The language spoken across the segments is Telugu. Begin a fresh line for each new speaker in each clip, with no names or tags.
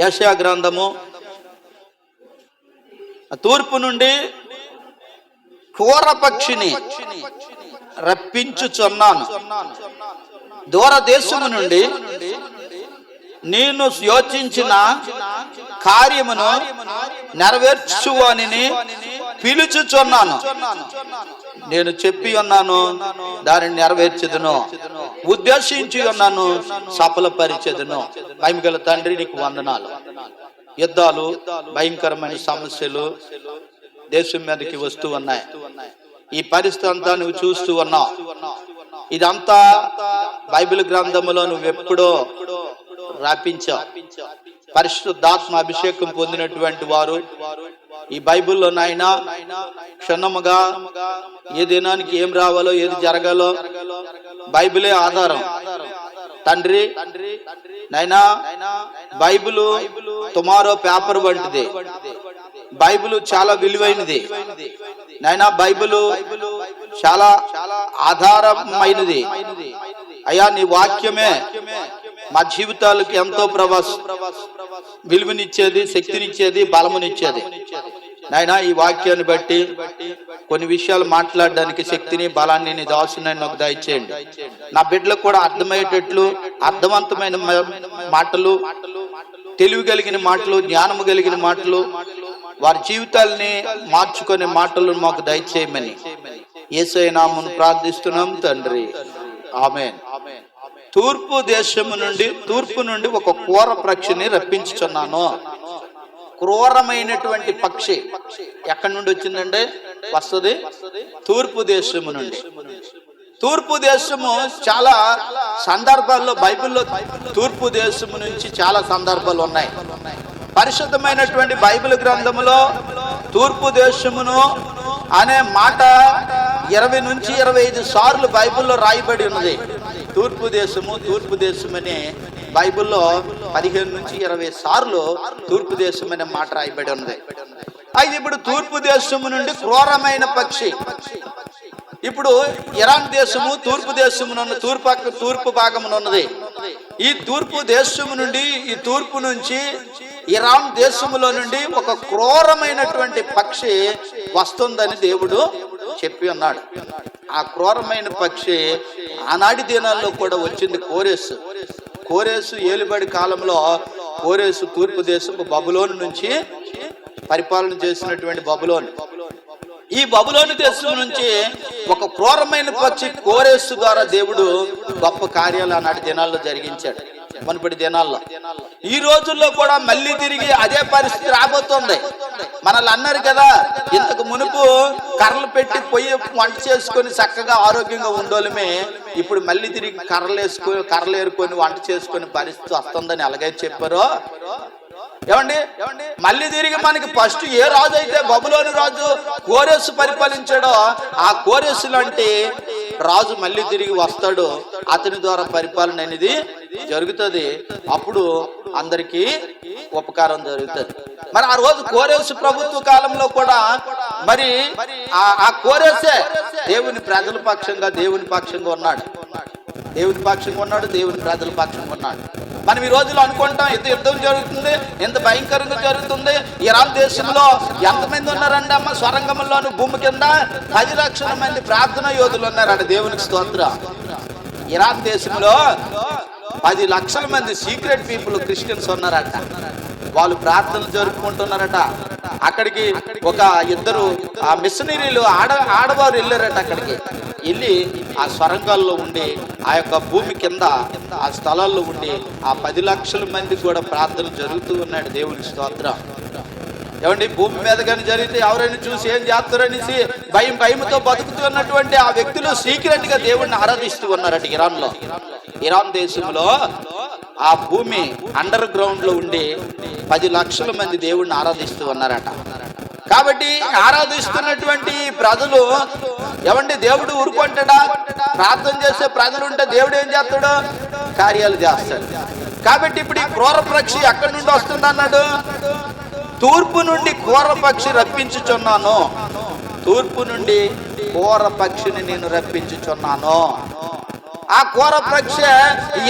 యెషయా గ్రంథము తూర్పు నుండి క్రూర పక్షిని రప్పించుచున్నాను, దూరదేశము నుండి నేను యోచించిన కార్యమును నెరవేర్చువానిని పిలుచుచున్నాను. నేను చెప్పి ఉన్నాను, దానిని నెరవేర్చెదను, ఉద్దేశించి ఉన్నాను, సఫలపరిచెదను. మహిమగల తండ్రి, నీకు వందనాలు. యుద్ధాలు, భయంకరమైన సమస్యలు దేశం మీదకి వస్తూ ఉన్నాయి. ఈ పరిస్థితి అంతా నువ్వు చూస్తూ ఉన్నావు. ఇదంతా బైబిల్ గ్రంథములో నువ్వెప్పుడో రాపించావు. పరిశుద్ధాత్మ అభిషేకం పొందినటువంటి వారు ఈ బైబిల్లో నాయనా క్షణముగా ఏ దినానికి ఏం రావాలో, ఏది జరగాలో బైబిలే ఆధారం. తండ్రి నైనా బైబిలు టుమారో పేపర్ వంటిది. బైబిల్ చాలా విలువైనది నైనా. బైబిల్ చాలా ఆధారమైనది అయ్యా. నీ వాక్యమే మా జీవితాలకు ఎంతో విలువనిచ్చేది, శక్తినిచ్చేది, బలమునిచ్చేది నాయనా. ఈ వాక్యాన్ని బట్టి కొన్ని విషయాలు మాట్లాడడానికి శక్తిని, బలాన్ని నీ దాసుని నాకు దయచేయండి. నా బిడ్డలకు కూడా అర్థమయ్యేటట్లు అర్థవంతమైన మాటలు, తెలివి కలిగిన మాటలు, జ్ఞానము కలిగిన మాటలు, వారి జీవితాలని మార్చుకునే మాటలు మాకు దయచేయమని యేసయ్య నామమున ప్రార్థిస్తున్నాం తండ్రి, ఆమేన్. తూర్పు నుండి ఒక క్రూర పక్షిని రప్పించుచున్నాను. క్రూరమైనటువంటి పక్షి ఎక్కడి నుండి వచ్చిందంటే వస్తుంది తూర్పు దేశము నుండి. తూర్పు దేశము చాలా సందర్భాల్లో బైబిల్లో తూర్పు దేశము నుంచి చాలా సందర్భాలు ఉన్నాయి. పరిశుద్ధమైనటువంటి బైబిల్ గ్రంథములో తూర్పు దేశమును అనే మాట 20 నుంచి 25 సార్లు బైబిల్లో రాయబడి ఉన్నది. తూర్పు దేశం అనే బైబిల్లో 15 నుంచి 20 సార్లు తూర్పు దేశం అనే మాట రాయబడి ఉన్నది. అయితే ఇప్పుడు తూర్పు దేశము నుండి క్రూరమైన పక్షి. ఇప్పుడు ఇరాన్ దేశము తూర్పు దేశమున తూర్పు భాగమున ఉన్నది. ఈ తూర్పు దేశము నుండి, ఈ తూర్పు నుంచి ఇరాన్ దేశములో నుండి ఒక క్రూరమైనటువంటి పక్షి వస్తుందని దేవుడు చెప్పి ఉన్నాడు. ఆ క్రూరమైన పక్షి ఆనాటి దినాల్లో కూడా వచ్చింది కోరేసు ఏలుబడి కాలంలో. కోరేసు తూర్పు దేశపు బబులోను నుంచి పరిపాలన చేసినటువంటి బబులోను. ఈ బబులోను దేశం నుంచి ఒక క్రూరమైన పక్షి కోరేసు ద్వారా దేవుడు గొప్ప కార్యాలు ఆనాటి దినాల్లో జరిగించాడు. మునుపటి దినాల్లో ఈ రోజుల్లో కూడా మళ్ళీ తిరిగి అదే పరిస్థితి రాబోతోంది. మనల్ని అన్నారు కదా, ఇంతకు మునుపు కర్రలు పెట్టి పొయ్యి వంట చేసుకొని చక్కగా ఆరోగ్యంగా ఉండోలమే, ఇప్పుడు మళ్ళీ తిరిగి కర్రలు ఏరుకొని వంట చేసుకొని పరిస్థితి వస్తుందని ఎలాగైతే చెప్పారో ఏమండి. మళ్ళీ తిరిగి మనకి ఫస్ట్ ఏ రాజు అయితే బబులోను రాజు కోరేసు పరిపాలించాడో ఆ కోరేసు లాంటి రాజు మళ్ళీ తిరిగి వస్తాడు. అతని ద్వారా పరిపాలన అనేది జరుగుతుంది. అప్పుడు అందరికీ ఉపకారం జరుగుతుంది. మరి ఆ రోజు కోరేసు ప్రభుత్వ కాలంలో కూడా మరి ఆ కోరేసే దేవుని ప్రజల పక్షంగా దేవుని పక్షంగా ఉన్నాడు. దేవుని ప్రజల పక్షంగా ఉన్నాడు. మనం ఈ రోజులో అనుకుంటాం ఇంత యుద్ధం జరుగుతుంది, ఎంత భయంకరంగా జరుగుతుంది. ఇరాన్ దేశంలో ఎంతమంది ఉన్నారండి అమ్మ? స్వరంగంలోను భూమి కింద 10 లక్షల మంది ప్రార్థనా యోధులు ఉన్నారంట. దేవునికి స్తోత్రం. ఇరాన్ దేశంలో 10 లక్షల మంది సీక్రెట్ పీపుల్ క్రిస్టియన్స్ ఉన్నారట. వాళ్ళు ప్రార్థనలు జరుపుకుంటున్నారట. అక్కడికి ఒక ఇద్దరు మిషనరీలు ఆడవారు వెళ్ళారట. అక్కడికి వెళ్ళి ఆ స్వరంగాల్లో ఉండి, ఆ యొక్క భూమి కింద ఆ స్థలాల్లో ఉండి ఆ 10 లక్షల మంది కూడా ప్రార్థనలు జరుగుతూ ఉన్నాడు. దేవునికి స్తోత్రం. ఏమండి, భూమి మీద కానీ జరిగితే ఎవరైనా చూసి ఏం చేస్తారనేసి భయంతో బతుకుతున్నటువంటి ఆ వ్యక్తులు సీక్రెట్ గా దేవుడిని ఆరాధిస్తూ ఉన్నారట. ఇరాన్ దేశంలో ఆ భూమి అండర్ గ్రౌండ్ లో ఉండి 10 లక్షల మంది దేవుడిని ఆరాధిస్తూ ఉన్నారట. కాబట్టి ఆరాధిస్తున్నటువంటి ప్రజలు ఏమండి, దేవుడు ఊరుకుంటాడా? ప్రార్థన చేసే ప్రజలు ఉంటే దేవుడు ఏం చేస్తాడు? కార్యాలు చేస్తాడు. కాబట్టి ఇప్పుడు ఈ క్రూర పక్షి ఎక్కడి నుండి వస్తుంది అన్నాడు? తూర్పు నుండి క్రూర పక్షి రప్పించుచున్నాను. తూర్పు నుండి క్రూర పక్షిని నేను రప్పించుచున్నాను. ఆ క్రూర పక్షి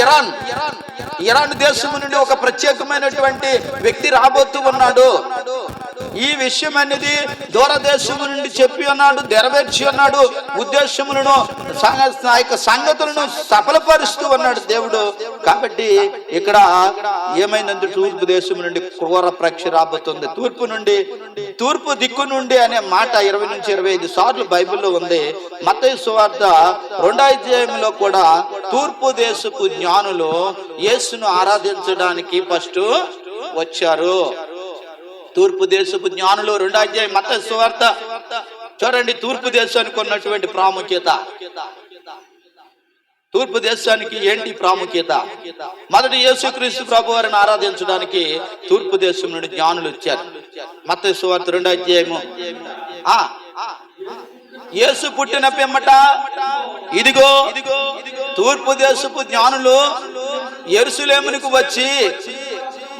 ఇరాన్ ఇరాన్ దేశం నుండి ఒక ప్రత్యేకమైనటువంటి వ్యక్తి రాబోతూ ఉన్నాడు. ఈ విషయం అనేది దూరదేశం నుండి చెప్పి ఉన్నాడు, నెరవేర్చి ఉన్నాడు. ఉద్దేశములను ఆ యొక్క సంగతులను సఫలపరుస్తూ ఉన్నాడు దేవుడు. కాబట్టి ఇక్కడ ఏమైందంటే తూర్పు దేశం నుండి క్రూర పక్షి రాబోతుంది. తూర్పు దిక్కు నుండి అనే మాట 20 నుంచి 25 సార్లు బైబిల్లో ఉంది. మత్తయి సువార్త 2వ అధ్యాయంలో కూడా తూర్పు దేశపు జ్ఞానులు యేసును ఆరాధించడానికి ఫస్ట్ వచ్చారు. తూర్పు దేశపు జ్ఞానులు 2వ అధ్యాయం మత్తయి సువార్త చూడండి. తూర్పు దేశానికి ఉన్నటువంటి ప్రాముఖ్యత, తూర్పు దేశానికి ఏంటి ప్రాముఖ్యత? మొదటి యేసుక్రీస్తు ప్రభు వారిని ఆరాధించడానికి తూర్పు దేశం నుండి జ్ఞానులు వచ్చారు. మత్తయి సువార్త 2వ అధ్యాయము. యేసు పుట్టిన పిమ్మట ఇదిగో తూర్పు దేశపు జ్ఞానులు యెరూషలేమునకు వచ్చి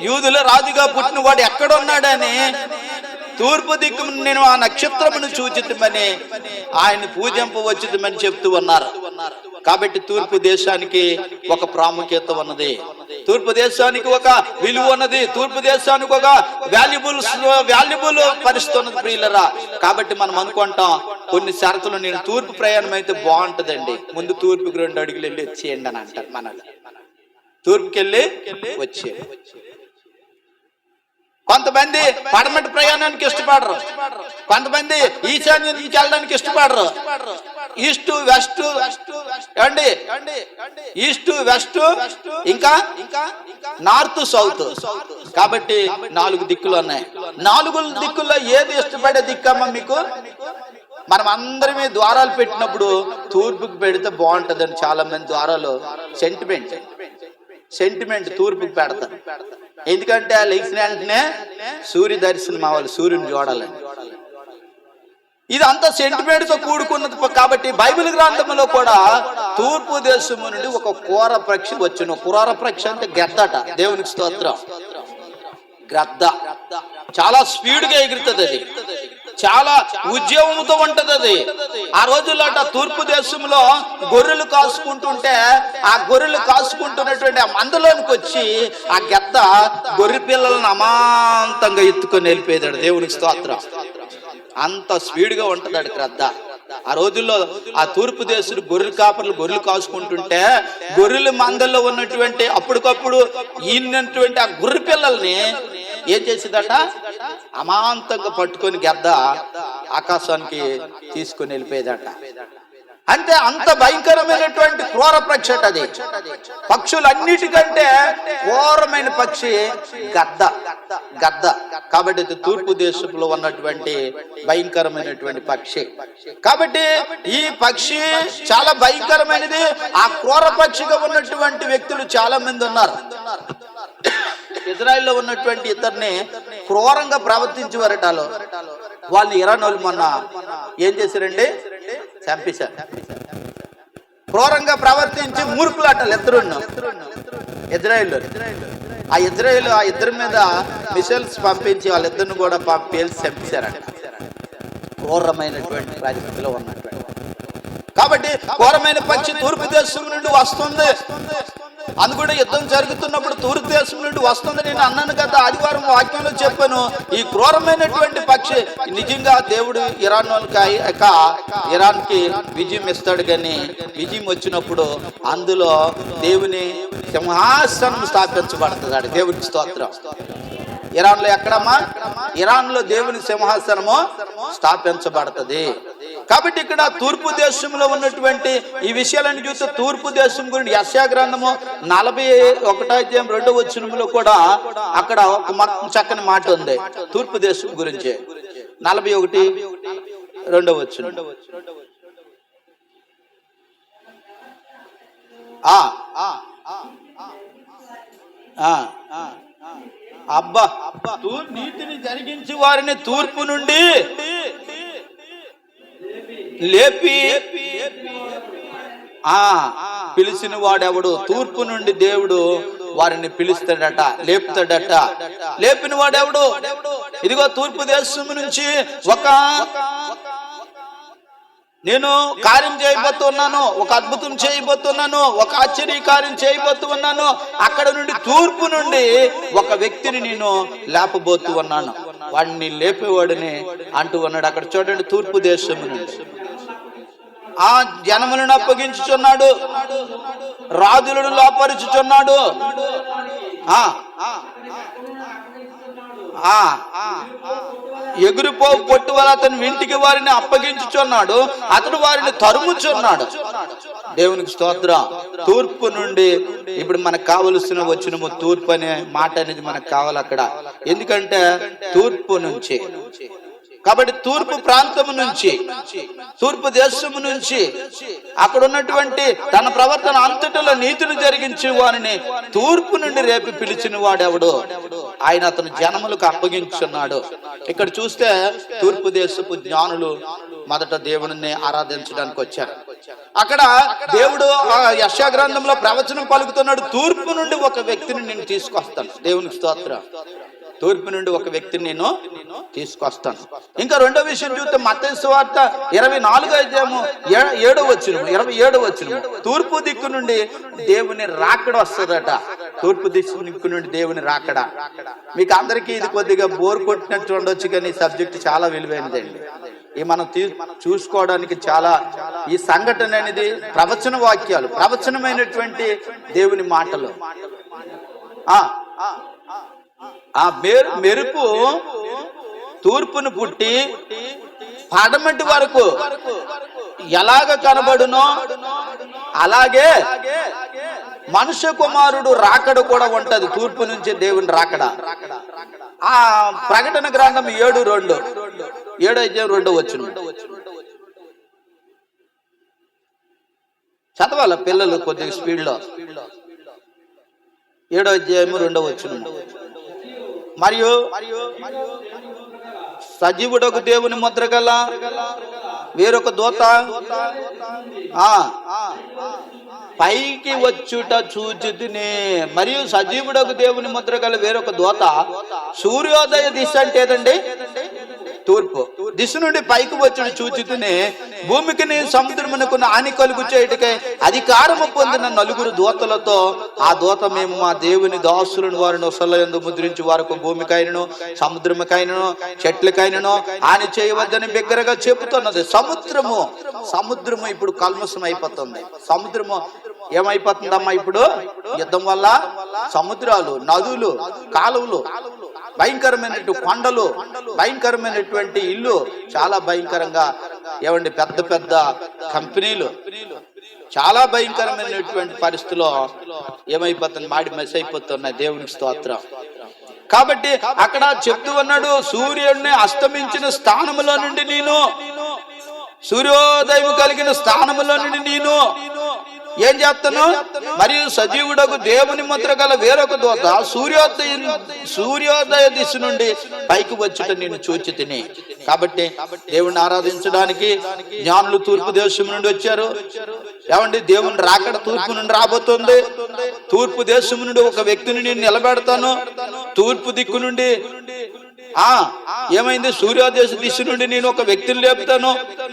యూదుల రాజుగా పుట్టిన వాడు ఎక్కడున్నాడని తూర్పు దిక్కు నేను ఆ నక్షత్రమును చూచితమని ఆయన పూజింపవచ్చుమని చెప్తూ ఉన్నారు. కాబట్టి తూర్పు దేశానికి ఒక ప్రాముఖ్యత ఉన్నది, తూర్పు దేశానికి ఒక విలువ ఉన్నది, తూర్పు దేశానికి ఒక వాల్యుబుల్ పరిస్థితి ఉన్నది ప్రియులరా. కాబట్టి మనం అనుకుంటాం కొన్ని షరతులు, నేను తూర్పు ప్రయాణం అయితే బాగుంటదండి, ముందు తూర్పుకి 2 అడుగులు వెళ్ళి వచ్చేయండి అని అంటారు. మన తూర్పుకి వెళ్ళి వచ్చే కొంతమంది పడమటి ప్రయాణానికి ఇష్టపడరు, కొంతమంది ఈశాన్యం నుంచి వెళ్ళడానికి ఇష్టపడరు. ఈస్ట్ వెస్ట్ అండి, ఈస్ట్ వెస్ట్ ఇంకా నార్త్ సౌత్. కాబట్టి 4 దిక్కులు ఉన్నాయి. 4 దిక్కుల్లో ఏది ఇష్టపడే దిక్కమ్మా మీకు? మనం అందరమే ద్వారాలు పెట్టినప్పుడు తూర్పుకి పెడితే బాగుంటదని చాలా మంది ద్వారాలు సెంటిమెంట్ తూర్పుకి పెడతారు. ఎందుకంటే ఆ లెగ్సిన వెంటనే సూర్య దర్శనం అవ్వాలి, సూర్యుని చూడాలని. ఇది అంతా సెంటిమెంట్ తో కూడుకున్నది. కాబట్టి బైబిల్ గ్రంథంలో కూడా తూర్పు దేశము నుండి ఒక క్రూర పక్షి వచ్చును. క్రూర పక్షి అంటే గద్దట. దేవునికి స్తోత్రం. గద్ద చాలా స్పీడ్ గా ఎగురుతుంది, అది చాలా ఉద్యమంతో ఉంటది. అది ఆ రోజుల్లో తూర్పు దేశంలో గొర్రెలు కాసుకుంటుంటే ఆ గొర్రెలు కాసుకుంటున్నటువంటి ఆ మందలోనికి వచ్చి ఆ గద్ద గొర్రె పిల్లలను అమాంతంగా ఎత్తుకొని వెళ్ళిపోయాడు. దేవునికి స్తోత్రం. అంత స్పీడ్ గా ఉంటది గద్ద. ఆ రోజుల్లో ఆ తూర్పు దేశం గొర్రెలు కాసుకుంటుంటే గొర్రెల మందల్లో ఉన్నటువంటి అప్పటికప్పుడు ఈనటువంటి ఆ గొర్రె పిల్లల్ని ఏం చేసిందట, అమాంతంగా పట్టుకొని గద్ద ఆకాశానికి తీసుకొని వెళ్ళిపోయేదట. అంటే అంత భయంకరమైనటువంటి క్రూర పక్షి అది. పక్షులన్నిటికంటే ఘోరమైన పక్షి గద్ద. కాబట్టి తూర్పు దేశంలో ఉన్నటువంటి భయంకరమైనటువంటి పక్షి. కాబట్టి ఈ పక్షి చాలా భయంకరమైనది. ఆ క్రూర పక్షిగా ఉన్నటువంటి వ్యక్తులు చాలా మంది ఉన్నారు. ఇజ్రాయెల్లో ఉన్నటువంటి ఇద్దరిని క్రూరంగా ప్రవర్తించేవారటాలో వాళ్ళని ఇరాన్ వాళ్ళు మొన్న ఏం చేశారండి, చంపేశారు. క్రూరంగా ప్రవర్తించి మూర్ఖులాటాలు ఇద్దరు ఇజ్రాయెల్. ఆ ఇద్దరి మీద మిసైల్స్ పంపించి వాళ్ళిద్దరిని కూడా పేల్చి చంపేశారంట. క్రూరమైనటువంటి పరిస్థితిలో ఉన్నటువంటి. కాబట్టి ఘోరమైన పక్షి తూర్పు దేశం నుండి వస్తుంది. అది కూడా యుద్ధం జరుగుతున్నప్పుడు తూర్పు దేశం నుండి వస్తుంది. నేను అన్నాను కదా, ఆదివారం వాక్యంలో చెప్పాను. ఈ క్రూరమైనటువంటి పక్షి నిజంగా దేవుడు ఇరాన్ కి విజయం ఇస్తాడు. కానీ విజయం వచ్చినప్పుడు అందులో దేవుని సింహాసనం స్థాపించబడుతుంది. దేవునికి స్తోత్రం. ఇరాన్ లో ఎక్కడమ్మా? ఇరాన్ లో దేవుని సింహాసనము స్థాపించబడుతుంది. కాబట్టి ఇక్కడ తూర్పు దేశంలో ఉన్నటువంటి ఈ విషయాలను చూస్తే తూర్పు దేశం గురించి యెషయా గ్రంథము 41వ అధ్యాయం 2వ వచనంలో కూడా అక్కడ ఒక చక్కని మాట ఉంది తూర్పు దేశం గురించి. 41:2 వచనం. అబ్బా నీతిని జరిగించి వారిని తూర్పు నుండి లేపి పిలిచిన వాడెవడు? తూర్పు నుండి దేవుడు వారిని పిలుస్తాడట, లేపుతాడట. లేపిన వాడెవడు? ఇదిగో తూర్పు దేశం నుంచి ఒక నేను కార్యం చేయబోతున్నాను, ఒక అద్భుతం చేయబోతున్నాను, ఒక ఆశ్చర్య కార్యం చేయబోతున్నాను. అక్కడ నుండి తూర్పు నుండి ఒక వ్యక్తిని నేను లేపబోతూ ఉన్నాను, వాడిని లేపేవాడిని అంటూ ఉన్నాడు. అక్కడ చూడండి, తూర్పు దేశం నుండి ఆ జనములను అప్పగించుచున్నాడు, రాజులను లోపరుచుచున్నాడు, ఎగురుపో పొట్టు వల్ల అతని ఇంటికి వారిని అప్పగించుచున్నాడు, అతడు వారిని తరుముచున్నాడు. దేవునికి స్తోత్రం. తూర్పు నుండి ఇప్పుడు మనకు కావలసిన వచ్చిన తూర్పు అనే మాట అనేది మనకు కావాలి అక్కడ. ఎందుకంటే తూర్పు నుంచి, కాబట్టి తూర్పు ప్రాంతము నుంచి, తూర్పు దేశము నుంచి అక్కడ ఉన్నటువంటి తన ప్రవర్తన అంతటిలో నీతిని జరిగించే వారిని తూర్పు నుండి రేపి పిలిచిన వాడెవడు, ఆయన అతను జనములకు అప్పగించున్నాడు. ఇక్కడ చూస్తే తూర్పు దేశపు జ్ఞానులు మొదట దేవుని ఆరాధించడానికి వచ్చారు. అక్కడ దేవుడు యెషయా గ్రంథంలో ప్రవచనం పలుకుతున్నాడు, తూర్పు నుండి ఒక వ్యక్తిని నేను తీసుకొస్తాను. దేవునికి స్తోత్రం. తూర్పు నుండి ఒక వ్యక్తిని నేను తీసుకొస్తాను. ఇంకా రెండో విషయం చూస్తే మత్తయి సువార్త 24:7 తూర్పు దిక్కు నుండి దేవుని రాకడ వస్తుందట. తూర్పు దిక్కు నుండి దేవుని రాకడ. మీకు అందరికీ ఇది కొద్దిగా బోర్ కొట్టినట్టు ఉండొచ్చు, కానీ ఈ సబ్జెక్ట్ చాలా విలువైనదండి. ఈ మనం చూసుకోవడానికి చాలా, ఈ సంఘటన అనేది ప్రవచన వాక్యాలు, ప్రవచనమైనటువంటి దేవుని మాటలు. ఆ మెరుపు తూర్పును పుట్టి పడమటి వరకు ఎలాగ కనబడునో అలాగే మనుష్య కుమారుడు రాకడ కూడా ఉంటది. తూర్పు నుంచి దేవుని రాకడ. ఆ ప్రకటన గ్రంథం 7:2 చదవాల పిల్లలు కొద్దిగా స్పీడ్ లో. 7:2 మరియు సజీవుడకు దేవుని ముద్ర గల వేరొక దూత పైకి వచ్చుట చూచితిని. మరియు సజీవుడకు దేవుని ముద్ర గల వేరొక దూత సూర్యోదయ దిశ అంటే ఏదండి, తూర్పు దిశ నుండి పైకి వచ్చుట చూచితిని. భూమికి సముద్రమునకు హాని కలుగు చేయుటకై అధికారము పొందిన 4 దూతలతో, ఆ దూత మేము మా దేవుని దాసులను వారిని ఒసలయందు ముద్రించి వారికి భూమికైనను సముద్రముకైనను చెట్లకైనను హాని చేయవద్దని బిగ్గరగా చెబుతున్నది. సముద్రము ఇప్పుడు కల్మషం అయిపోతుంది. సముద్రము ఏమైపోతుందమ్మా ఇప్పుడు? యుద్ధం వల్ల సముద్రాలు, నదులు, కాలువలు, భయంకరమైనటువంటి కొండలు, భయంకరమైనటువంటి ఇల్లు, చాలా భయంకరంగా ఏమండి, పెద్ద పెద్ద కంపెనీలు, చాలా భయంకరమైనటువంటి పరిస్థితుల్లో ఏమైపోతుంది, మాడి మెస్ అయిపోతున్నాయి. దేవునికి స్తోత్రం. కాబట్టి అక్కడ చెప్తూ ఉన్నాడు, సూర్యుడిని అస్తమించిన స్థానములో నుండి నేను, సూర్యోదయం కలిగిన స్థానములో నుండి నేను ఏం చేస్తాను? మరియు సజీవుడకు దేవుని ముద్ర గల వేరొక దూత సూర్యోదయ దిశ నుండి పైకి వచ్చుట నేను చూచి తిని. కాబట్టి దేవుణ్ణి ఆరాధించడానికి జ్ఞానులు తూర్పు దేశం నుండి వచ్చారు. ఏమండి, దేవుని రాకడ తూర్పు నుండి రాబోతుంది. తూర్పు దేశం నుండి ఒక వ్యక్తిని నేను నిలబెడతాను. తూర్పు దిక్కు నుండి ఏమైంది, సూర్యోదయ దిశ నుండి నేను ఒక వ్యక్తిని లేపుతాను.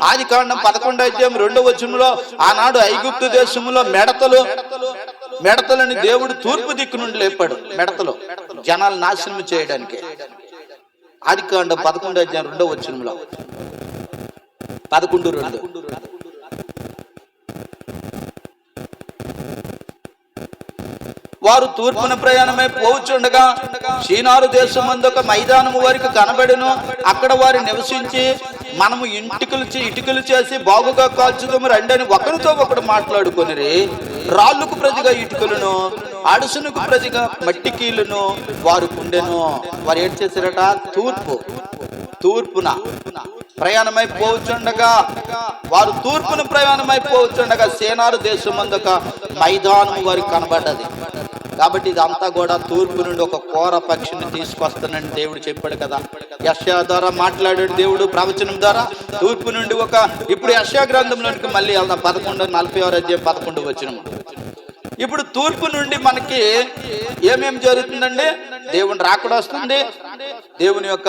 ఆదికాండం 11:2 ఆనాడు ఐగుప్తు దేశంలో మెడతలని దేవుడు తూర్పు దిక్కు నుండి లేపాడు. మెడతలు జనాలు నాశనం చేయడానికి. ఆదికాండం 11:2 11:2 వారు తూర్పున ప్రయాణమై పోవుచుండగా షీనారు దేశమందు ఒక మైదానము వారికి కనబడెను. అక్కడ వారు నివసించి, మనము ఇటుకలు చేసి బాగుగా కాల్చుదాము రండని ఒకరితో ఒకడు మాట్లాడుకొనిరి. రాళ్ళకు ప్రతిగా ఇటుకలను, అడుసునకు ప్రతిగా మట్టి కీళ్ళను వారు కుండెను. వారు ఏం చేశారట? తూర్పున ప్రయాణమై పోవుచుండగా, వారు తూర్పున ప్రయాణమై పోవుచుండగా షీనారు దేశమందు ఒక మైదానం వారికి కనబడ్డది. కాబట్టి ఇదంతా కూడా తూర్పు నుండి ఒక కోర పక్షిని తీసుకొస్తానని దేవుడు చెప్పాడు కదా. యెషయా ద్వారా మాట్లాడాడు దేవుడు ప్రవచనం ద్వారా. తూర్పు నుండి ఇప్పుడు యెషయా గ్రంథంలోనికి మళ్ళీ వెళ్దాం. 11:11 ఇప్పుడు తూర్పు నుండి మనకి ఏమేమి జరుగుతుందండి? దేవుని రాకడ వస్తుంది. దేవుని యొక్క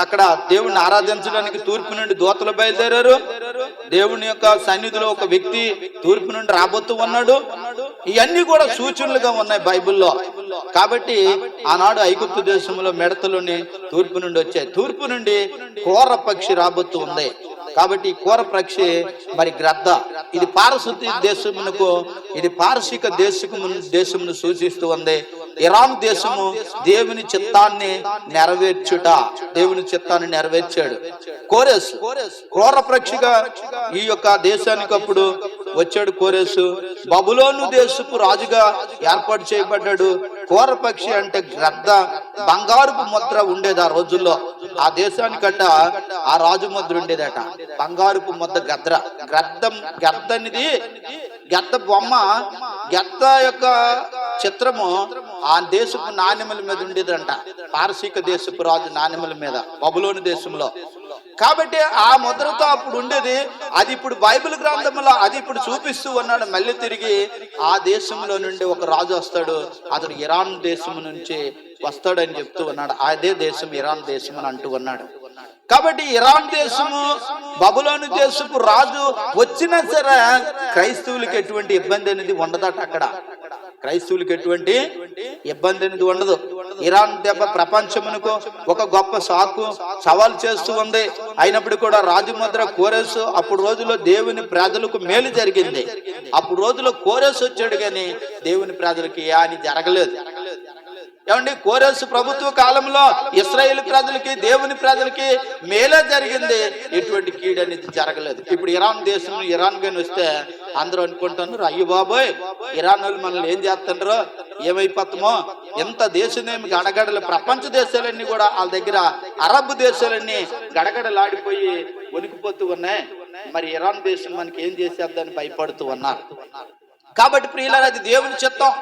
అక్కడ దేవుణ్ణి ఆరాధించడానికి తూర్పు నుండి దూతలు బయలుదేరారు. దేవుని యొక్క సన్నిధిలో ఒక వ్యక్తి తూర్పు నుండి రాబోతూ ఉన్నాడు. ఇవన్నీ కూడా సూచనలుగా ఉన్నాయి బైబిల్లో. కాబట్టి ఆనాడు ఐగుప్తు దేశంలో మిడతలుని తూర్పు నుండి వచ్చాయి. తూర్పు నుండి క్రూర పక్షి రాబోతూ ఉంది. కాబట్టి ఈ క్రూర పక్షి మరి గ్రద్ద. ఇది పారశుద్ధ దేశమునకు, ఇది పారసీక దేశమును సూచిస్తూ ఉంది. ఇరాన్ దేశము దేవుని చిత్తాన్ని నెరవేర్చుట, దేవుని చిత్తాన్ని నెరవేర్చాడు. కోరెసు క్రూర పక్షిగా ఈ యొక్క దేశానికి అప్పుడు వచ్చాడు. కోరెసు బబులోను దేశపు రాజుగా ఏర్పాటు చేయబడ్డాడు. క్రూర పక్షి అంటే గ్రద్ద, బంగారుపు ముద్ర ఉండేది ఆ రోజుల్లో. ఆ దేశానికట ఆ రాజు ముద్ర ఉండేదట, బంగారుపు ముద్ర గద్ద అనేది గద్ద బొమ్మ, గద్ద యొక్క చిత్రము ఆ దేశపు నాణ్యముల మీద ఉండేదంట. పారసీక దేశపు రాజు నాణ్యముల మీద బబులోను దేశంలో. కాబట్టి ఆ ముద్రతో అప్పుడు ఉండేది. అది ఇప్పుడు బైబిల్ గ్రంథంలో అది ఇప్పుడు చూపిస్తూ ఉన్నాడు. మళ్ళీ తిరిగి ఆ దేశంలో నుండి ఒక రాజు వస్తాడు, అతడు ఇరాన్ దేశం నుంచి వస్తాడని చెప్తూ ఉన్నాడు. అదే దేశం ఇరాన్ దేశం అని అంటూ ఉన్నాడు. కాబట్టి ఇరాన్ దేశము బబులోను దేశపు రాజు వచ్చినా సరే క్రైస్తవులకి ఎటువంటి ఇబ్బంది అనేది ఉండదట. అక్కడ క్రైస్తవులకి ఎటువంటి ఇబ్బంది అనేది ఉండదు. ఇరాన్ దెబ్బ ప్రపంచమునకు ఒక గొప్ప సాకు సవాల్ చేస్తూ ఉంది. అయినప్పుడు కూడా రాజముద్ర కోరెసు అప్పుడు రోజుల్లో దేవుని ప్రజలకు మేలు జరిగింది. అప్పుడు రోజుల్లో కోరెసు వచ్చాడు, కానీ దేవుని ప్రజలకి అని జరగలేదు. ఏమండి, కోరెసు ప్రభుత్వ కాలంలో ఇశ్రాయేలు ప్రజలకి దేవుని ప్రజలకి మేలే జరిగింది, ఎటువంటి కీడు అనేది జరగలేదు. ఇప్పుడు ఇరాన్ దేశం ఇరాన్ గాని వస్తే అందరూ అనుకుంటున్నారు, అయ్యో బాబోయ్ ఇరాన్ వాళ్ళు మనల్ని ఏం చేస్తుండ్రో, ఏమైపోతామో, ఎంత దేశమేమి గడగడలు. ప్రపంచ దేశాలన్నీ కూడా వాళ్ళ దగ్గర అరబ్ దేశాలన్నీ గడగడలాడిపోయి వణికిపోతూ ఉన్నాయి. మరి ఇరాన్ దేశం మనకి ఏం చేసేద్దని భయపడుతూ ఉన్నారు. కాబట్టి ప్రియులారా, అది దేవుని చిత్తం.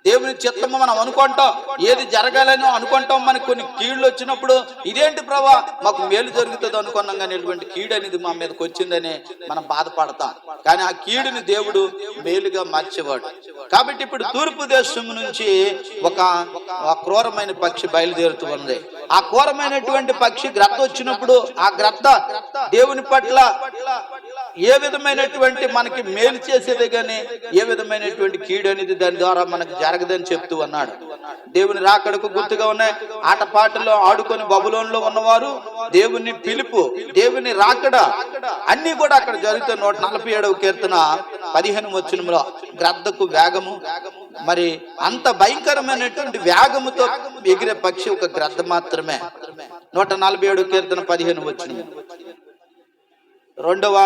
దేవుని చిత్తము మనం అనుకుంటాం, ఏది జరగాలని అనుకుంటాం. మనకి కొన్ని కీళ్ళు వచ్చినప్పుడు ఇదేంటి ప్రభా మాకు మేలు జరుగుతుంది అనుకున్నాం, కానీ ఇటువంటి కీడు అనేది మా మీదకి వచ్చిందని మనం బాధపడతాం. కానీ ఆ కీడుని దేవుడు మేలుగా మార్చేవాడు. కాబట్టి ఇప్పుడు తూర్పు దేశం నుంచి ఒక క్రూరమైన పక్షి బయలుదేరుతూ ఉంది. ఆ క్రూరమైనటువంటి పక్షి గ్రద్ద వచ్చినప్పుడు ఆ గ్రద్ద దేవుని పట్ల ఏ విధమైనటువంటి మనకి మేలు చేసేదే గాని ఏ విధమైనటువంటి కీడు అనేది దాని ద్వారా మనకు జరగదని చెప్తూ ఉన్నాడు. దేవుని రాకడకు గుర్తుగా ఉన్నాయి. ఆటపాటల్లో ఆడుకొని బబులోనులో ఉన్నవారు దేవుని పిలుపు, దేవుని రాకడ అన్ని కూడా అక్కడ జరుగుతాయి. 147వ కీర్తన 15వ వచనంలో గ్రద్దకు వేగము, మరి అంత భయంకరమైనటువంటి వేగముతో ఎగిరే పక్షి ఒక గ్రద్ద మాత్రమే. 147వ కీర్తన 15వ వచనం. రెండవ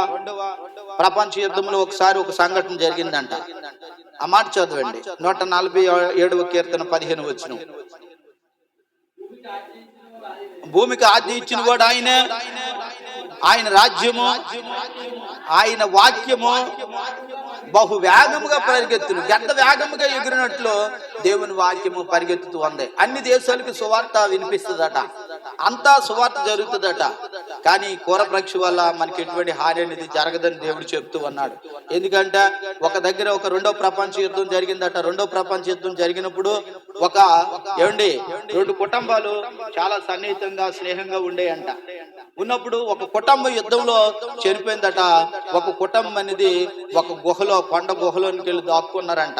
ప్రపంచ యుద్ధంలో ఒకసారి ఒక సంఘటన జరిగిందంట. ఆ మాట చదవండి. 147వ కీర్తన 15వ వచనం. భూమికి ఆజ్ఞ ఇచ్చిన వాడు ఆయనే, ఆయన రాజ్యము, ఆయన వాక్యము బహు వేగముగా పరిగెత్తును. గద్ద వేగముగా ఎగిరినట్లు దేవుని వాక్యము పరిగెత్తుతూ ఉంది. అన్ని దేశాలకి సువార్త వినిపిస్తుందట, అంతా సువార్త జరుగుతుందట. కానీ క్రూర పక్షి వల్ల మనకి ఎటువంటి హాని అనేది జరగదని దేవుడు చెప్తూ ఉన్నాడు. ఎందుకంటే ఒక దగ్గర ఒక రెండో ప్రపంచ యుద్ధం జరిగిందట. రెండో ప్రపంచ యుద్ధం జరిగినప్పుడు రెండు కుటుంబాలు చాలా సన్నిహితంగా స్నేహంగా ఉండేయంట. ఉన్నప్పుడు ఒక కుటుంబం యుద్ధంలో చనిపోయిందట. ఒక కుటుంబం అనేది ఒక గుహలో, కొండ గుహలోనికి వెళ్ళి దాక్కున్నారంట.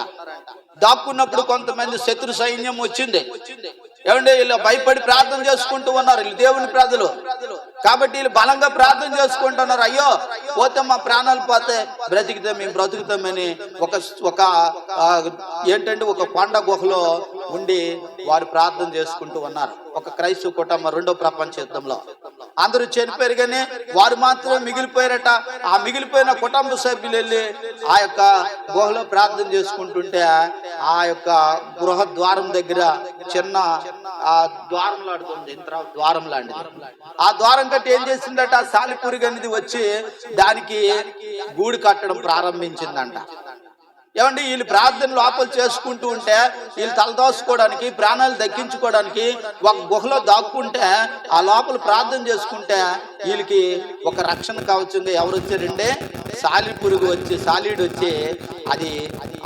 దాక్కున్నప్పుడు కొంతమంది శత్రు సైన్యం వచ్చింది. వీళ్ళు భయపడి ప్రార్థన చేసుకుంటూ ఉన్నారు, వీళ్ళు దేవుని ప్రజలు కాబట్టి వీళ్ళు బలంగా ప్రార్థన చేసుకుంటున్నారు. అయ్యో పోతే మా ప్రాణాలు పోతే బ్రతికితే మేము బ్రతుకుతామని ఒక కొండ గుహలో ఉండి వారు ప్రార్థన చేసుకుంటూ ఉన్నారు. ఒక క్రైస్తవ కుటుంబం రెండో ప్రపంచ యుద్ధంలో అందరూ చనిపోయారు, కానీ వారు మాత్రమే మిగిలిపోయారట. ఆ మిగిలిపోయిన కుటుంబ సభ్యులు వెళ్ళి ఆ యొక్క గుహలో ప్రార్థన చేసుకుంటుంటే ఆ యొక్క గృహ ద్వారం దగ్గర చిన్న ద్వారం లాడుతుంది, ద్వారం లాంటిది. ఆ ద్వారం కట్టి ఏం చేసిందట, సాలిపురుగు అనేది వచ్చి దానికి గూడు కట్టడం ప్రారంభించిందంట. వీళ్ళు ప్రార్థన లోపల చేసుకుంటూ ఉంటే వీళ్ళు తలదోసుకోవడానికి, ప్రాణాలు దక్కించుకోవడానికి ఒక గుహలో దాక్కుంటే ఆ లోపల ప్రార్థన చేసుకుంటే వీళ్ళకి ఒక రక్షణ కావచ్చుంది. ఎవరు వచ్చారంటే సాలిపురుగు వచ్చి, సాలీడు వచ్చి అది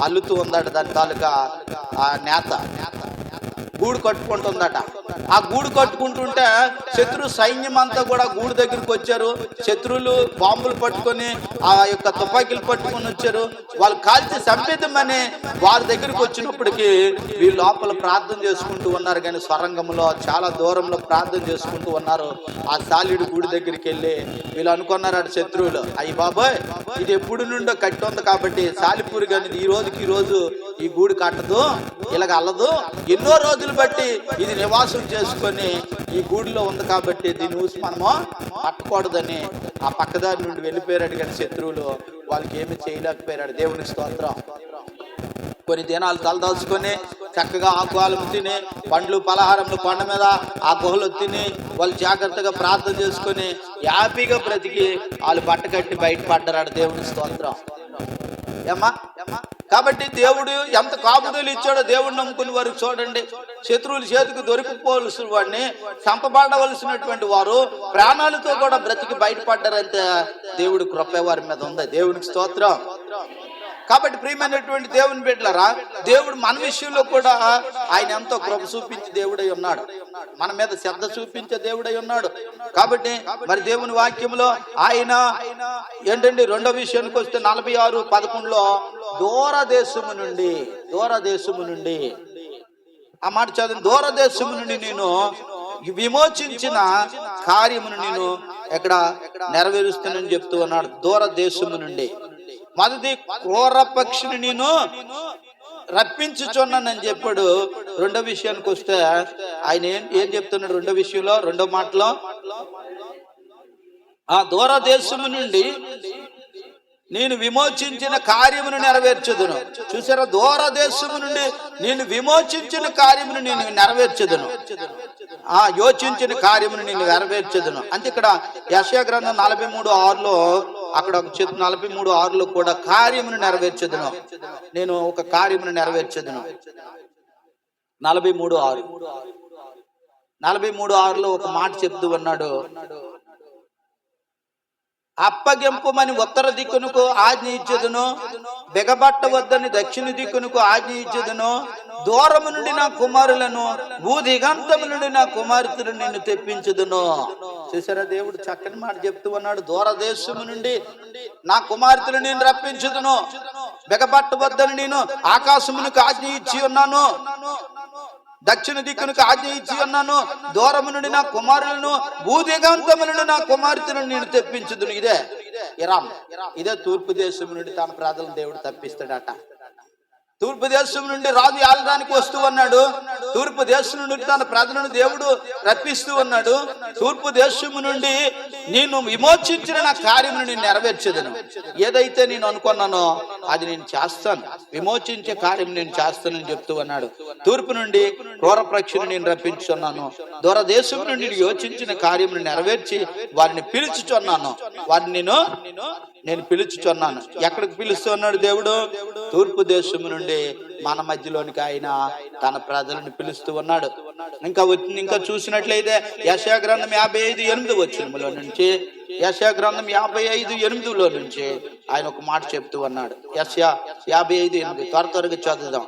అల్లుతూ ఉందట దాని తాలూకా నేత. గూడు కట్టుకుంటుందట. ఆ గూడు కట్టుకుంటుంటే శత్రు సైన్యం అంతా కూడా గూడు దగ్గరికి వచ్చారు. శత్రువులు బాంబులు పట్టుకొని ఆ యొక్క తుపాకీలు పట్టుకొని వచ్చారు. వాళ్ళు కాల్చి చంపేద్దామని వారి దగ్గరికి వచ్చినప్పటికీ వీళ్ళు లోపల ప్రార్థన చేసుకుంటూ ఉన్నారు. కానీ సొరంగంలో చాలా దూరంలో ప్రార్థన చేసుకుంటూ ఉన్నారు. ఆ సాలీడు గూడి దగ్గరికి వెళ్ళి వీళ్ళు అనుకున్నారు అటు శత్రువులు, అయ్యి బాబాయ్ ఇది ఎప్పుడు నుండో కట్టి ఉంది కాబట్టి సాలిపూరి కానీ ఈ రోజు ఈ గూడు కట్టదు, ఇలాగ అల్లదు, ఎన్నో రోజులు బట్టి ఇది నివాసం చేసుకొని ఈ గూడిలో ఉంది కాబట్టి దీన్ని చూసి మనము పట్టకూడదని ఆ పక్కదారి నుండి వెళ్ళిపోయాడు. కానీ శత్రువులు వాళ్ళకి ఏమి చేయలేకపోయాడు. దేవునికి స్తోత్రం. కొన్ని దినాలు తలదాల్చుకొని చక్కగా ఆకుహాలను తిని పండ్లు పలహారంలు కొండ మీద ఆ గుహలు తిని వాళ్ళు జాగ్రత్తగా ప్రార్థన చేసుకొని హ్యాపీగా బ్రతికి వాళ్ళు బట్ట కట్టి బయటపడ్డారు. దేవుని స్తోత్రం. ఏమ్మా కాబట్టి దేవుడు ఎంత కాపుదలు ఇచ్చాడో దేవుడు నమ్ముకుని వారికి చూడండి. శత్రువుల చేతికి దొరికిపోవలసిన వాడిని చంపబడవలసినటువంటి వారు ప్రాణాలతో కూడా బ్రతికి బయటపడ్డారంటే దేవుడి కృప వారి మీద ఉంది. దేవునికి స్తోత్రం. కాబట్టి ప్రియమైనటువంటి దేవుని బిడ్డలారా, దేవుడు మన విషయంలో కూడా ఆయన ఎంతో కృప చూపించి దేవుడై ఉన్నాడు, మన మీద శ్రద్ధ చూపించే దేవుడై ఉన్నాడు. కాబట్టి మరి దేవుని వాక్యంలో ఆయన ఏంటండి రెండో విషయానికి వస్తే 46:11 దూరదేశము నుండి ఆ మాట చదివి, దూరదేశము నుండి నేను విమోచించిన కార్యమును నేను ఎక్కడ నెరవేరుస్తానని చెప్తూ ఉన్నాడు. దూరదేశము నుండి మొదటి క్రూర పక్షిని నేను రప్పించుచున్నానని చెప్పాడు. రెండో విషయానికి వస్తే ఆయన ఏం చెప్తున్నాడు రెండో విషయంలో, రెండో మాటలో, ఆ దూరదేశము నుండి నేను విమోచించిన కార్యమును నెరవేర్చదును. చూసారా, దూరదేశము నుండి నేను విమోచించిన కార్యమును నేను నెరవేర్చదును, యోచించిన కార్యమును నేను నెరవేర్చదును. అంటే ఇక్కడ యెషయా గ్రంథం 43:6 అక్కడ 43:6 కూడా కార్యమును నెరవేర్చదును, నేను ఒక కార్యమును నెరవేర్చదును. 43:6 ఒక మాట చెప్తూ ఉన్నాడు, అప్పగింపమని ఉత్తర దిక్కునకు ఆజ్ఞ ఇచ్చేదను, బెగబట్టవద్దని దక్షిణ దిక్కునకు ఆజ్ఞ ఇచ్చేదను, దూరము నుండి నా కుమారులను భూదిగంతము నుండి నా కుమార్తెలను నిన్ను తెప్పించదును. చూసారా, దేవుడు చక్కని మాట చెప్తూ ఉన్నాడు. దూరదేశము నుండి నా కుమార్తెలు నేను రప్పించుదును, బెగబట్టవద్దని నేను ఆకాశమునకు ఆజ్ఞ ఇచ్చి ఉన్నాను, దక్షిణ దిక్కునకు ఆజ్ఞ ఇచ్చి ఉన్నాను, దూరము నుండి నా కుమారులను భూదిగంతము నుండి నా కుమార్తెలను నేను తెప్పించుదును. ఇదే తూర్పు దేశం నుండి తన ప్రజలను దేవుడు తప్పిస్తాడట. తూర్పు దేశం నుండి రాజు ఆలడానికి వస్తూ ఉన్నాడు. తూర్పు దేశం నుండి తన ప్రజలను దేవుడు రప్పిస్తూ ఉన్నాడు. తూర్పు దేశము నుండి నేను విమోచించిన నా కార్యమును నేను నెరవేర్చదును. ఏదైతే నేను అనుకున్నానో అది నేను చేస్తాను, విమోచించే కార్యం నేను చేస్తానని చెప్తూ ఉన్నాడు. తూర్పు నుండి క్రూర పక్షిని నేను రప్పించున్నాను, దూరదేశం నుండి యోచించిన కార్యమును నెరవేర్చి వారిని పిలుచుచున్నాను, వారిని నేను పిలుచుచున్నాను. ఎక్కడికి పిలుస్తున్నాడు దేవుడు? తూర్పు దేశము నుండి మన మధ్యలోనికి ఆయన తన ప్రజలను పిలుస్తూ ఉన్నాడు. ఇంకా చూసినట్లయితే యెషయా గ్రంథం 55:8 నుంచి, యెషయా గ్రంథం 55:8 నుంచి ఆయన ఒక మాట చెప్తూ ఉన్నాడు. యెషయా 55:8 త్వరగా చదువుదాం.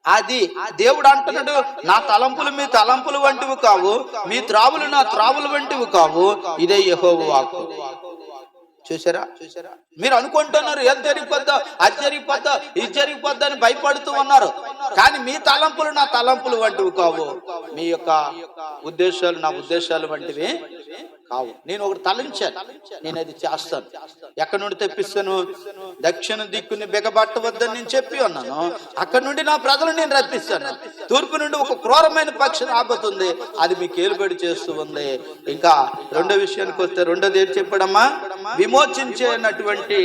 అది దేవుడు అంటున్నాడు, నా తలంపులు మీ తలంపులు వంటివి కావు, మీ త్రావులు నా త్రావులు వంటివి కావు, ఇదే యెహోవా వాక్కు. చూసారా, మీరు అనుకుంటున్నారు ఏం జరిగిపోద్దా, అది జరిగిపోద్దా, ఇది జరిగిపోద్దా అని భయపడుతూ ఉన్నారు. కానీ మీ తలంపులు నా తలంపులు వంటివి కావు, మీ యొక్క ఉద్దేశాలు నా ఉద్దేశాలు వంటివి కావు. నేను ఒకటి తలంచాను, నేను అది చేస్తాను. ఎక్కడి నుండి తెప్పిస్తాను? దక్షిణ దిక్కుని బెగబట్టవద్దని నేను చెప్పి ఉన్నాను, అక్కడి నుండి నా ప్రజలు నేను రప్పిస్తాను. తూర్పు నుండి ఒక క్రూరమైన పక్షి రాబోతుంది, అది మీకు ఏలుబడి చేస్తూ ఉంది. ఇంకా రెండో విషయానికి వస్తే, రెండోది ఏం చెప్పాడమ్మా? విమోచించేటటువంటి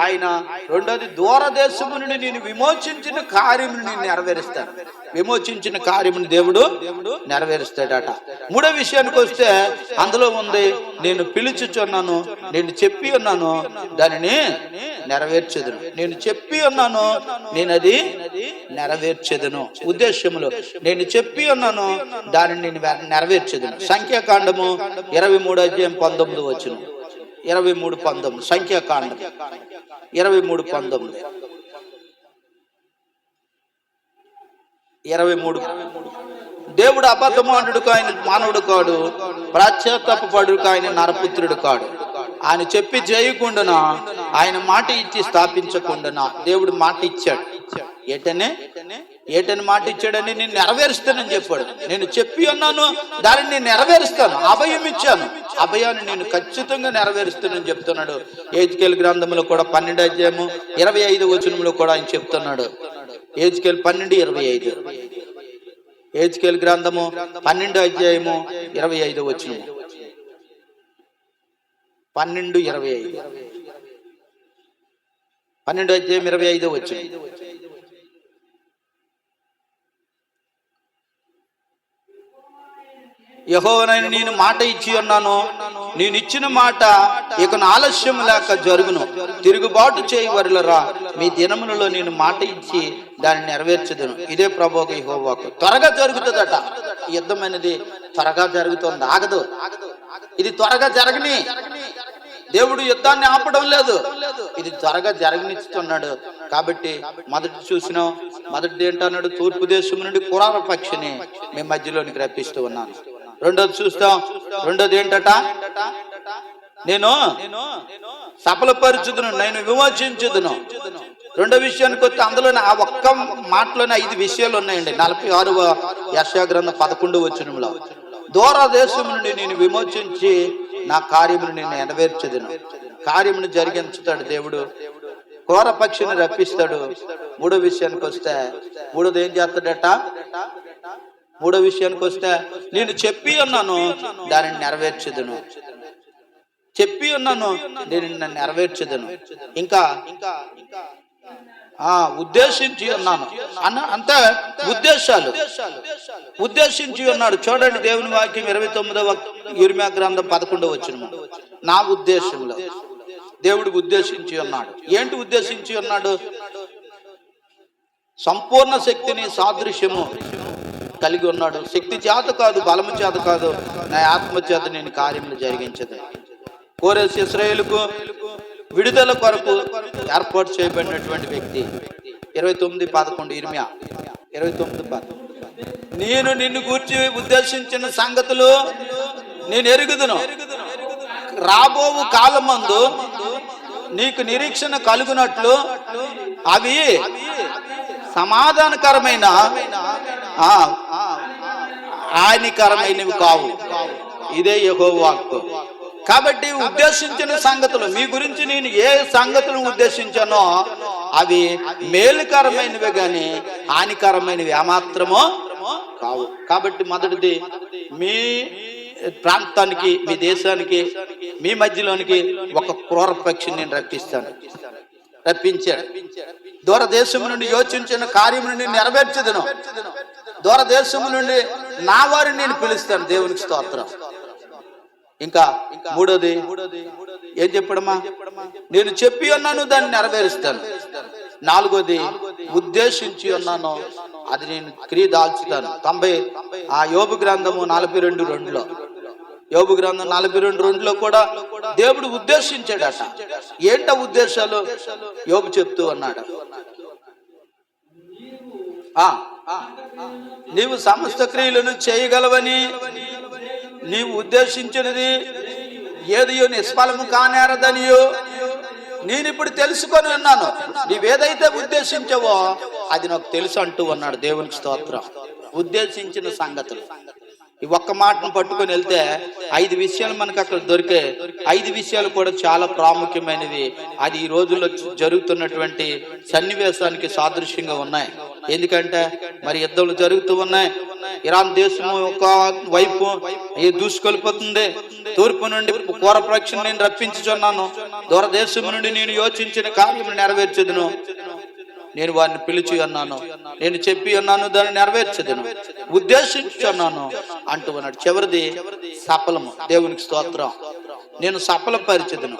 ఆయన. రెండోది, దూరదేశము నుండి నేను విమోచించిన కార్యమును నేను నెరవేరుస్తాను. విమోచించిన కార్యమును దేవుడు నెరవేరుస్తాడట. మూడో విషయానికి వస్తే అందులో ఉంది, నేను పిలుచుచున్నాను, నేను చెప్పి ఉన్నాను, దానిని నెరవేర్చెదను. నేను చెప్పి ఉన్నాను, నేను అది నెరవేర్చెదను. ఉద్దేశములో నేను చెప్పి ఉన్నాను, దానిని నేను నెరవేర్చెదను. సంఖ్యాకాండము 23:19 23:19 సంఖ్యాకాండం 23:19. 23. దేవుడు అబద్ధమానుడు ఆయన మానవుడు కాడు, పశ్చాత్తాపపడుట ఆయన నరపుత్రుడు కాడు. ఆయన చెప్పి చేయకుండా, ఆయన మాట ఇచ్చి స్థాపించకుండా దేవుడు మాట ఇచ్చాడు. ఏటని మాట ఇచ్చాడని నేను నెరవేరుస్తానని చెప్పాడు. నేను చెప్పి ఉన్నాను, దానిని నేను నెరవేరుస్తాను. అభయం ఇచ్చాను, అభయాన్ని నేను ఖచ్చితంగా నెరవేరుస్తానని చెప్తున్నాడు. యెహెజ్కేలు గ్రంథంలో కూడా 12:25 కూడా ఆయన చెప్తున్నాడు. యెహెజ్కేలు 12:25. యెహెజ్కేలు గ్రంథము 12:25. 12:25. 12:25. యెహోవానైన నేను మాట ఇచ్చి ఉన్నాను, నేను ఇచ్చిన మాట ఇక ఆలస్యం లేక జరుగును. తిరుగుబాటు చేయవరులరా, మీ దినములలో నేను మాట ఇచ్చి దాన్ని నెరవేర్చదును. ఇదే ప్రభువు యెహోవాకు. త్వరగా జరుగుతుందట. యుద్ధం అనేది త్వరగా జరుగుతుంది, ఆగదు. ఇది త్వరగా జరగని. దేవుడు యుద్ధాన్ని ఆపడం లేదు, ఇది త్వరగా జరగనిస్తున్నాడు. కాబట్టి మొదటిది ఏంటన్నాడు? తూర్పు దేశం నుండి క్రూర పక్షిని మీ మధ్యలోనికి రప్పిస్తూ ఉన్నాను. రెండోది చూస్తాం. రెండోది ఏంటట? నేను సఫలపరచుదును, నేను విమోచించుదును. రెండో విషయానికి వస్తే అందులోనే ఆ ఒక్క మాటలోనే 5 విషయాలు ఉన్నాయండి. 46వ యెషయా గ్రంథం 11 దూర దేశం నుండి నేను విమోచించి నా కార్యమును నేను నెరవేర్చదును. కార్యమును జరిగించుతాడు దేవుడు. క్రూర పక్షిని రప్పిస్తాడు. మూడో విషయానికి వస్తే, మూడోది ఏం చేస్తాడట? మూడో విషయానికి వస్తే, నేను చెప్పి ఉన్నాను దానిని నెరవేర్చదును. చెప్పి ఉన్నాను దీనిని నెరవేర్చదును. ఇంకా ఉద్దేశించి ఉన్నాను అంతే. ఉద్దేశించి ఉన్నాడు. చూడండి దేవుని వాక్యం 29వ యిర్మీయా గ్రంథం 11 నా ఉద్దేశంలో దేవుడు ఉద్దేశించి ఉన్నాడు. ఏంటి ఉద్దేశించి ఉన్నాడు? సంపూర్ణ శక్తిని సాదృశ్యము కలిగి ఉన్నాడు. శక్తి చేత కాదు, బలము చేత కాదు, నా ఆత్మ చేత నేను కార్యములు జరిగించదు. కోరేసి ఇశ్రాయేలుకు విడుదల కొరకు ఏర్పాటు చేయబడినటువంటి వ్యక్తి. 29:11 యిర్మీయా 29:11. నేను నిన్ను గూర్చి ఉద్దేశించిన సంగతులు నేను ఎరుగుదును. రాబో కాలమందు నీకు నిరీక్షణ కలుగునట్లు అవి సమాధానకరమైన హానికరమైనవి కావు. ఇదే యెహోవా వాక్కు. కాబట్టి ఉద్దేశించిన సంగతులు, మీ గురించి నేను ఏ సంగతులను ఉద్దేశించానో అవి మేలుకరమైనవి గాని హానికరమైనవి ఏమాత్రమో కావు. కాబట్టి మొదటిది, మీ ప్రాంతానికి, మీ దేశానికి, మీ మధ్యలోనికి ఒక క్రూర పక్షిని నేను రప్పించాడు. దూరదేశము నుండి యోచించిన కార్యమును నేను నెరవేర్చదును. దూరదేశము నుండి నా వారిని నేను పిలుస్తాను. దేవునికి స్తోత్రం. ఇంకా మూడోది ఏం చెప్పడమా? నేను చెప్పి ఉన్నాను దాన్ని నెరవేరుస్తాను. నాలుగోది, ఉద్దేశించి ఉన్నాను అది నేను క్రియ దాల్చుతాను. యోబు గ్రంథము 42:2 యోబు గ్రంథం 42:2 కూడా దేవుడు ఉద్దేశించాడట. ఏంట ఉద్దేశాలు యోబు చెప్తూ అన్నాడు. నీవు సమస్త క్రియలను చేయగలవని, నీవు ఉద్దేశించినది ఏదియో నిష్ఫలము కానేరదనియో నేను ఇప్పుడు తెలుసుకొని ఉన్నాను. నీవేదైతే ఉద్దేశించావో అది నాకు తెలుసు అంటూ అన్నాడు. దేవునికి స్తోత్రం. ఉద్దేశించిన సంగతులు ఈ ఒక్క మాటను పట్టుకొని వెళ్తే 5 విషయాలు మనకు అక్కడ దొరికే. 5 విషయాలు కూడా చాలా ప్రాముఖ్యమైనవి. అది ఈ రోజుల్లో జరుగుతున్నటువంటి సన్నివేశానికి సాదృశ్యంగా ఉన్నాయి. ఎందుకంటే మరి యుద్ధాలు జరుగుతూ ఉన్నాయి. ఇరాన్ దేశము ఒక వైపు దూసుకొలిపోతుంది. తూర్పు నుండి క్రూర పక్షిని నేను రప్పించుచున్నాను. దూరదేశము నుండి నేను యోచించిన కార్యము నెరవేర్చదును. నేను వారిని పిలిచి ఉన్నాను, నేను చెప్పి ఉన్నాను దాన్ని నెరవేర్చదును, ఉద్దేశించున్నాను అంటూ ఉన్నాడు. చివరిది సఫలము. దేవునికి స్తోత్రం. నేను సఫలపరిచెదను.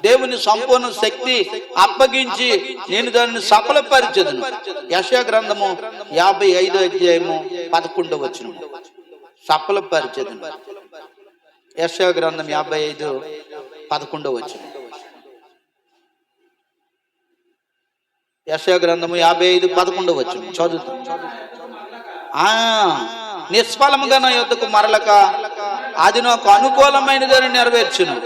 దేవుని సంపూర్ణ శక్తి అప్పగించి నేను దానిని సఫలపరిచెదను. యెషయా గ్రంథము 55:11 సఫలపరిచెదను. యెషయా గ్రంథం 55:11 యెషయా గ్రంథము 55:11 చదువుతాం. ఆ నిష్ఫలముగా నా యొద్దకు మరలక అది నాకు అనుకూలమైనదని నెరవేర్చును.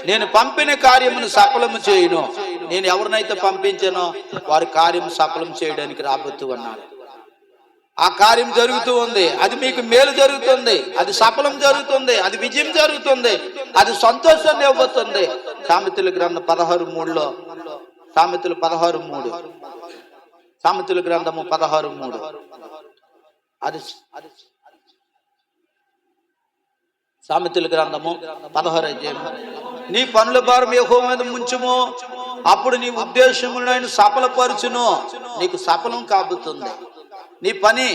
నేను పంపిన కార్యమును సఫలము చేయును. నేను ఎవరినైతే పంపించానో వారి కార్యం సఫలం చేయడానికి రాబోతూ ఉన్నాను. ఆ కార్యం జరుగుతూ ఉంది, అది మీకు మేలు జరుగుతుంది, అది సఫలం జరుగుతుంది, అది విజయం జరుగుతుంది, అది సంతోషాన్ని ఇవ్వబోతుంది. సామెతల గ్రంథం 16:3 సామెతలు 16:3 సామెతల గ్రంథము 16:3 అది సామెతల గ్రంథము 16 నీ పనుల భారం యెహోవా మీద ముంచుము, అప్పుడు నీ ఉద్దేశములను సఫలపరచును. నీకు సఫలం కాబోతుంది. నీ పని,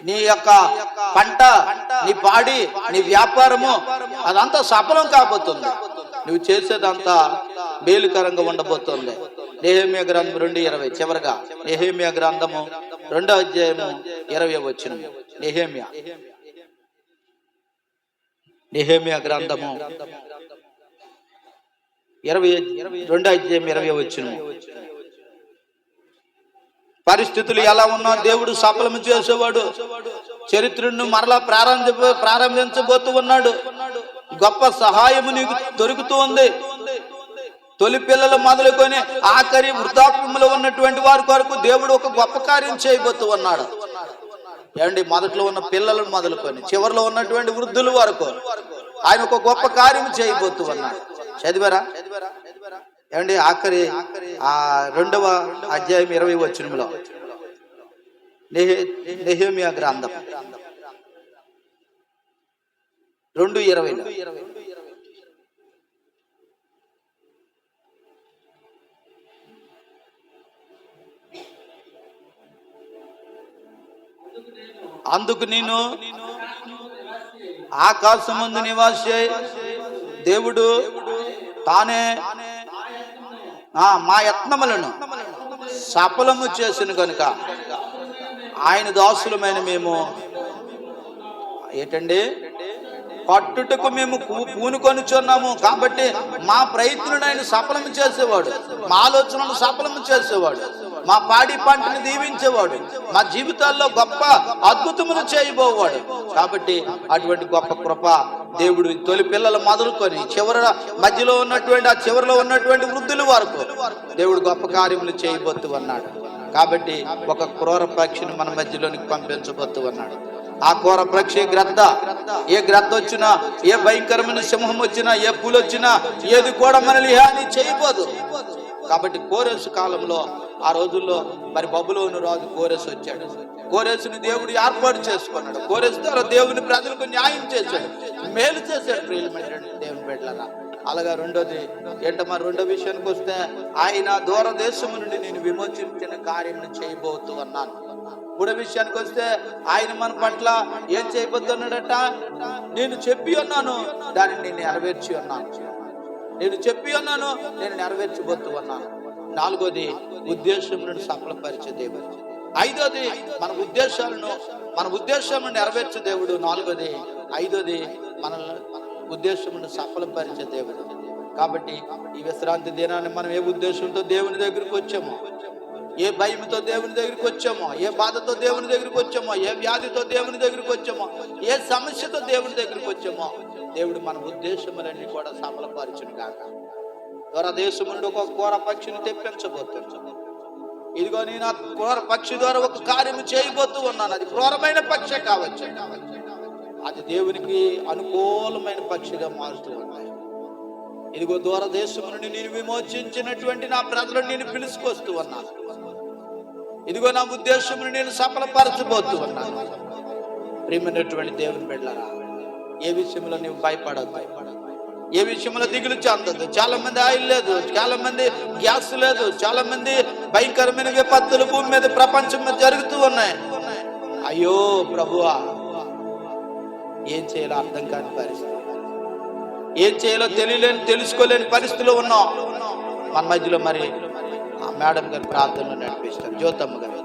నీ యొక్క పంట, నీ పాడి, నీ వ్యాపారము అదంతా సఫలం కాబోతుంది. నువ్వు చేసేదంతా మేలుకరంగా ఉండబోతుంది. నెహెమ్యా గ్రంథం 2:20 చివరగా నెహెమ్యా గ్రంథము 2:20 నెహెమ్యా గ్రంథము 2:20 పరిస్థితులు ఎలా ఉన్నా దేవుడు సఫలం చేసేవాడు. చరిత్రను మరలా ప్రారంభించబోతూ ఉన్నాడు. గొప్ప సహాయము నీకు దొరుకుతూ ఉంది. తొలి పిల్లలు మొదలుకొని ఆఖరి వృద్ధాప్యంలో ఉన్నటువంటి వారి కొరకు దేవుడు ఒక గొప్ప కార్యం చేయబోతూ ఉన్నాడు. ఏమండి, మొదట్లో ఉన్న పిల్లలను మొదలుకొని చివరిలో ఉన్నటువంటి వృద్ధుల వరకు ఆయన ఒక గొప్ప కార్యం చేయబోతూ ఉన్నాడు. చదివారా? ఏమండి, ఆఖరి 2వ అధ్యాయం 20 వచనంలో నెహెమ్యా గ్రంథం 2:20 అందుకు నేను ఆకాశమందు నివాసి దేవుడు తానే మా యత్నములను సఫలము చేసిన కనుక ఆయన దాసులమైన మేము ఏంటండి పట్టుటకు మేము పూనుకొనుచున్నాము. కాబట్టి మా ప్రయత్నం ఆయన సఫలము చేసేవాడు, మా ఆలోచనలు సఫలము చేసేవాడు, మా పాడి పంటను దీవించేవాడు, మా జీవితాల్లో గొప్ప అద్భుతములు చేయబోవాడు. కాబట్టి అటువంటి గొప్ప కృప దేవుడు తొలి పిల్లలు మొదలుకొని మధ్యలో ఉన్నటువంటి చివరిలో ఉన్నటువంటి వృద్ధుల వరకు దేవుడు గొప్ప కార్యములు చేయబోతూ ఉన్నాడు. కాబట్టి ఒక క్రూర పక్షిని మన మధ్యలోనికి పంపించబోతూ ఉన్నాడు. ఆ క్రూర పక్షి గ్రద్ద. ఏ గ్రద్ద వచ్చినా, ఏ భయంకరమైన సింహం వచ్చినా, ఏ పులి వచ్చినా ఏది కూడా మనల్ని హాని చేయబోదు. కాబట్టి కోరెసు కాలంలో ఆ రోజుల్లో మరి బబులోను రాజు కోరెసు వచ్చాడు. కోరెసుని దేవుడు ఏర్పాటు చేసుకున్నాడు. కోరెసు ద్వారా దేవుని ప్రజలకు న్యాయం చేశాడు, మేలు చేశాడు. దేవుని బిడ్డలారా, అలాగా రెండోది ఏంటమ్మా, రెండో విషయానికి వస్తే ఆయన దూరదేశము నుండి నేను విమోచించిన కార్యం చేయబోతూ ఉన్నాను. మూడో విషయానికి వస్తే ఆయన మన పట్ల ఏం చేయబోతున్నాడట? నేను చెప్పి ఉన్నాను, దానిని నేను నెరవేర్చి ఉన్నాను. నేను చెప్పి ఉన్నాను, నేను నెరవేర్చబోతూ ఉన్నాను. నాలుగోది ఉద్దేశములను సఫలపరిచే దేవుడు. ఐదోది మన ఉద్దేశాలను నెరవేర్చే దేవుడు. ఐదోది మన ఉద్దేశములను సఫలపరిచే దేవుడు. కాబట్టి ఈ విశ్రాంతి దినాన్ని మనం ఏ ఉద్దేశంతో దేవుని దగ్గరికి వచ్చామో, ఏ భయంతో దేవుని దగ్గరికి వచ్చామో, ఏ బాధతో దేవుని దగ్గరికి వచ్చామో, ఏ వ్యాధితో దేవుని దగ్గరికి వచ్చామో, ఏ సమస్యతో దేవుని దగ్గరికి వచ్చామో, దేవుడు మన ఉద్దేశములన్నీ కూడా సఫలపరచును గాక. దూరదేశం నుండి ఒక క్రూర పక్షిని తెప్పించబోతున్నాను. ఇదిగో నేను ఆ క్రూర పక్షి ద్వారా ఒక కార్యము చేయబోతూ ఉన్నాను. అది క్రూరమైన పక్షి కావచ్చు, అది దేవునికి అనుకూలమైన పక్షిగా మారుతూ ఉన్నాయి. ఇదిగో దూరదేశం నుండి నేను విమోచించినటువంటి నా ప్రజలను నేను పిలుచుకొస్తూ ఉన్నాను. ఇదిగో నా ఉద్దేశమును నేను సఫలపరచబోతూ ఉన్నాను. ప్రియమైనటువంటి దేవుని బిడ్డలారా, ఏ విషయంలో నీవు భయపడద్దు, ఏ విషయంలో దిగులు చెందద్దు. చాలా మంది ఆయిల్ లేదు, చాలా మంది గ్యాస్ లేదు, చాలా మంది భయంకరమైన విపత్తులు భూమి మీద ప్రపంచం మీద జరుగుతూ ఉన్నాయి. అయ్యో ప్రభువా, ఏం చేయాలో అర్థం కాని పరిస్థితి, ఏం చేయాలో తెలుసుకోలేని పరిస్థితిలో ఉన్నాం. మన మధ్యలో మరి ఆ మేడం గారి ప్రార్థనలో నడిపిస్తారు, జ్యోతమ్మ గారు.